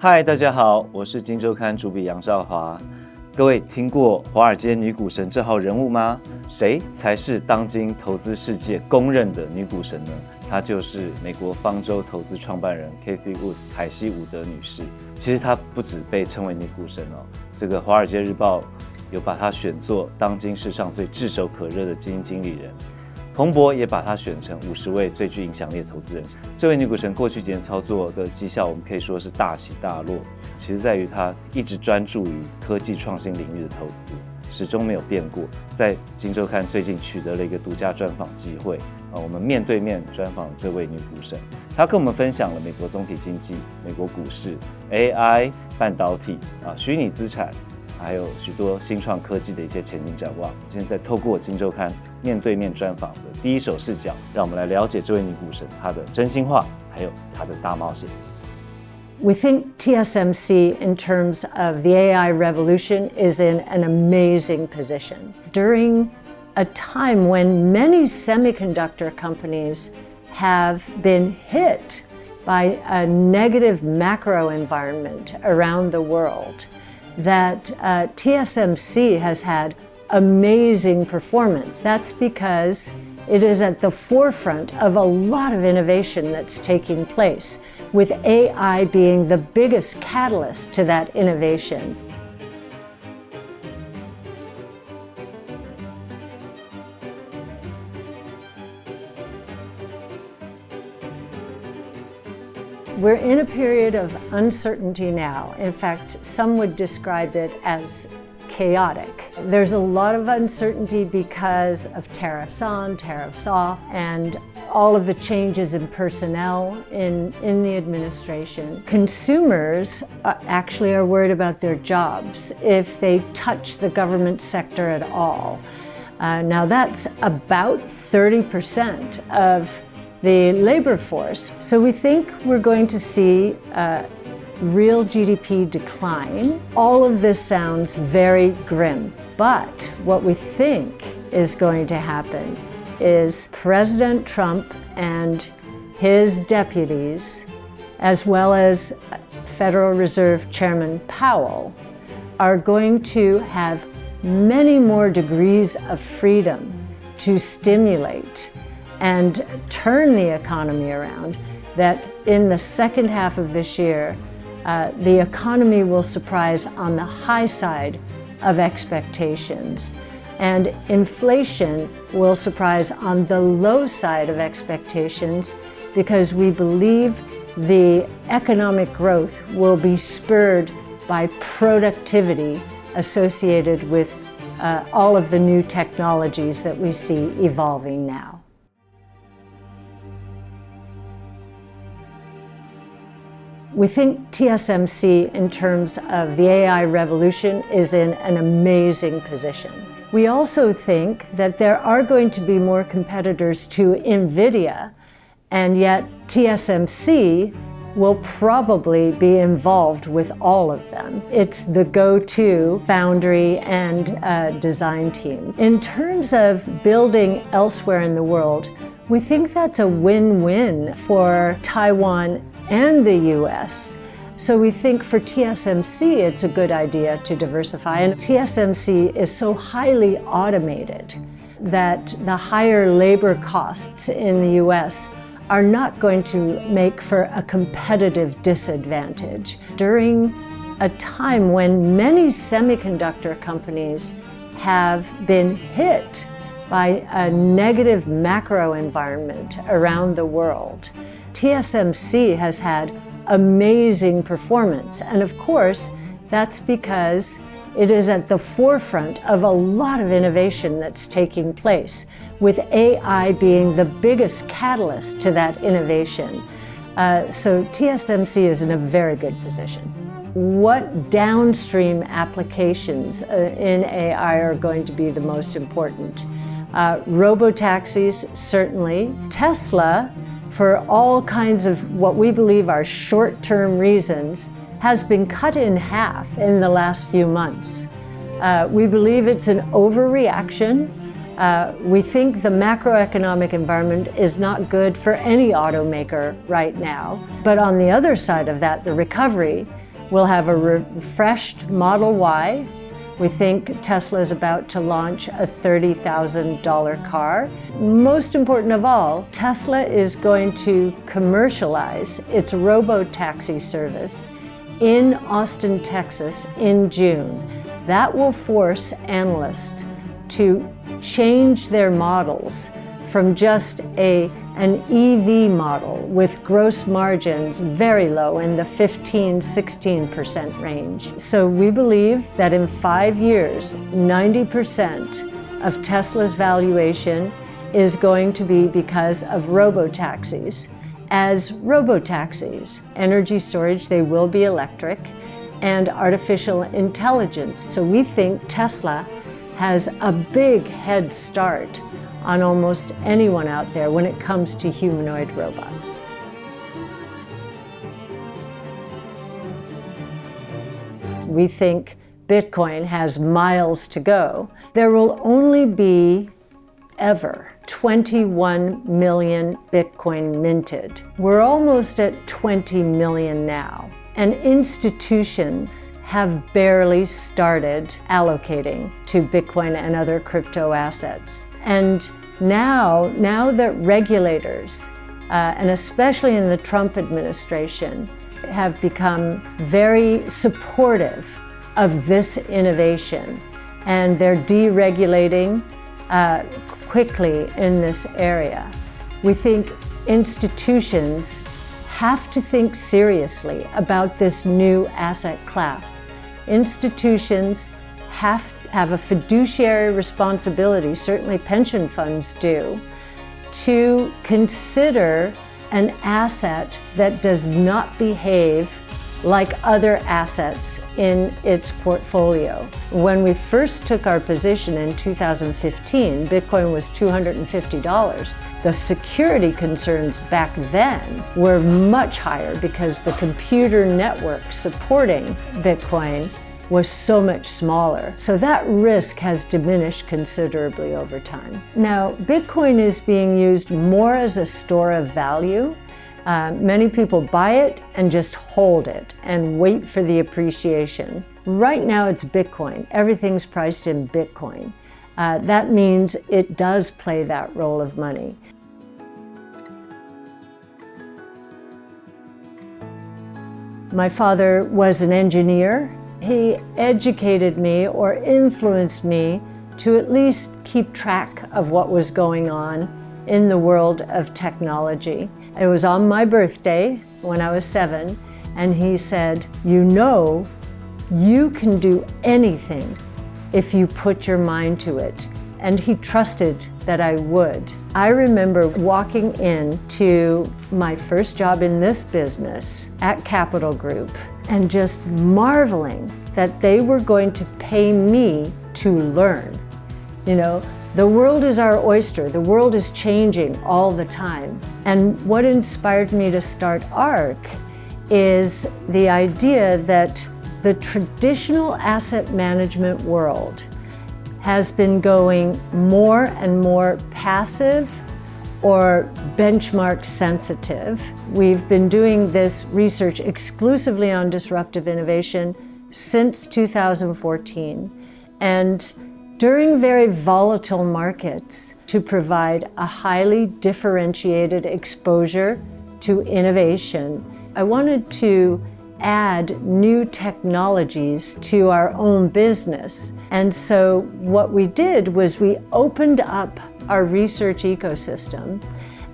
嗨，大家好，我是今周刊主笔杨少华。各位听过华尔街女股神这号人物吗？谁才是当今投资世界公认的女股神呢？她就是美国方舟投资创办人 CathieWood 凯西伍德女士。其实她不只被称为女股神哦，这个《华尔街日报》有把她选作当今世上最炙手可热的基金经理人。彭博也把她选成50位最具影响力的投资人。这位女股神过去几年操作的绩效，我们可以说是大起大落，其实在于她一直专注于科技创新领域的投资，始终没有变过。在《今周刊》最近取得了一个独家专访机会，我们面对面专访这位女股神，她跟我们分享了美国总体经济、美国股市、AI、半导体、虚拟资产，还有许多新创科技的一些前景展望。现在透过《今周刊》面对面专访的第一手视角，让我们来了解这位女股神她的真心话，还有她的大冒险。We think TSMC, in terms of the AI revolution, is in an amazing position. During a time when many semiconductor companies have been hit by a negative macro environment around the world, that TSMC has had amazing performance. That's because it is at the forefront of a lot of innovation that's taking place, with AI being the biggest catalyst to that innovation. We're in a period of uncertainty now. In fact, some would describe it as chaotic. There's a lot of uncertainty because of tariffs on, tariffs off, and all of the changes in personnel in the administration. Consumers actually are worried about their jobs if they touch the government sector at all. Now that's about 30% of the labor force. So we think we're going to see real GDP decline. All of this sounds very grim, but what we think is going to happen is President Trump and his deputies, as well as Federal Reserve Chairman Powell, are going to have many more degrees of freedom to stimulate and turn the economy around, that in the second half of this year, the economy will surprise on the high side of expectations, and inflation will surprise on the low side of expectations, because we believe the economic growth will be spurred by productivity associated with all of the new technologies that we see evolving now. We think TSMC, in terms of the AI revolution, is in an amazing position. We also think that there are going to be more competitors to NVIDIA, and yet TSMC will probably be involved with all of them. It's the go-to foundry and design team. In terms of building elsewhere in the world, we think that's a win-win for Taiwan and the US. So we think for TSMC, it's a good idea to diversify. And TSMC is so highly automated that the higher labor costs in the US are not going to make for a competitive disadvantage. During a time when many semiconductor companies have been hit by a negative macro environment around the world, TSMC has had amazing performance. And of course, that's because it is at the forefront of a lot of innovation that's taking place, with AI being the biggest catalyst to that innovation. So TSMC is in a very good position. What downstream applications in AI are going to be the most important? Robo-taxis, certainly. Tesla, for all kinds of what we believe are short-term reasons, has been cut in half in the last few months. We believe it's an overreaction. We think the macroeconomic environment is not good for any automaker right now. But on the other side of that, the recovery, We'll have a refreshed Model Y. We think Tesla is about to launch a $30,000 car. Most important of all, Tesla is going to commercialize its robo-taxi service in Austin, Texas in June. That will force analysts to change their models from just an EV model with gross margins very low in the 15-16% range. So we believe that in 5 years, 90% of Tesla's valuation is going to be because of robo-taxis. As robo-taxis, energy storage, they will be electric, and artificial intelligence. So we think Tesla has a big head start on almost anyone out there when it comes to humanoid robots. We think Bitcoin has miles to go. There will only be ever 21 million Bitcoin minted. We're almost at 20 million now. And institutions have barely started allocating to Bitcoin and other crypto assets. And now that regulators, and especially in the Trump administration, have become very supportive of this innovation, and they're deregulating quickly in this area, we think institutions have to think seriously about this new asset class. Institutions have a fiduciary responsibility, certainly pension funds do, to consider an asset that does not behave like other assets in its portfolio. When we first took our position in 2015, Bitcoin was $250. The security concerns back then were much higher because the computer network supporting Bitcoin was so much smaller. So that risk has diminished considerably over time. Now, Bitcoin is being used more as a store of value. Many people buy it and just hold it and wait for the appreciation. Right now it's Bitcoin. Everything's priced in Bitcoin. That means it does play that role of money. My father was an engineer. He educated me or influenced me to at least keep track of what was going on in the world of technology. It was on my birthday when I was 7, and he said, "You know, you can do anything if you put your mind to it." And he trusted that I would. I remember walking into my first job in this business at Capital Group and just marveling that they were going to pay me to learn. You know, the world is our oyster. The world is changing all the time. And what inspired me to start ARC is the idea that the traditional asset management world has been going more and more passive or benchmark sensitive. We've been doing this research exclusively on disruptive innovation since 2014. And during very volatile markets, to provide a highly differentiated exposure to innovation, I wanted to add new technologies to our own business. And so what we did was we opened up our research ecosystem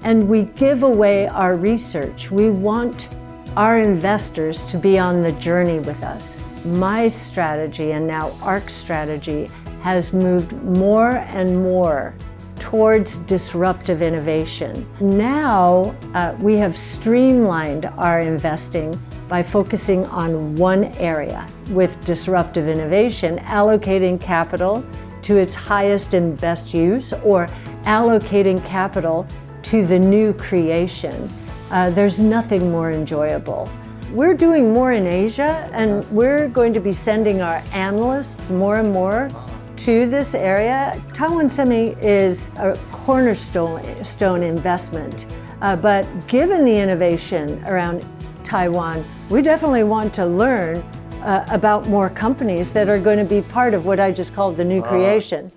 and we give away our research. We want our investors to be on the journey with us. My strategy, and now ARC's strategy, has moved more and more towards disruptive innovation. Now we have streamlined our investing by focusing on one area with disruptive innovation, allocating capital to its highest and best use, or allocating capital to the new creation. There's nothing more enjoyable. We're doing more in Asia, and we're going to be sending our analysts more and more to this area. Taiwan Semi is a cornerstone investment, but given the innovation around Taiwan, we definitely want to learn about more companies that are going to be part of what I just called the new creation.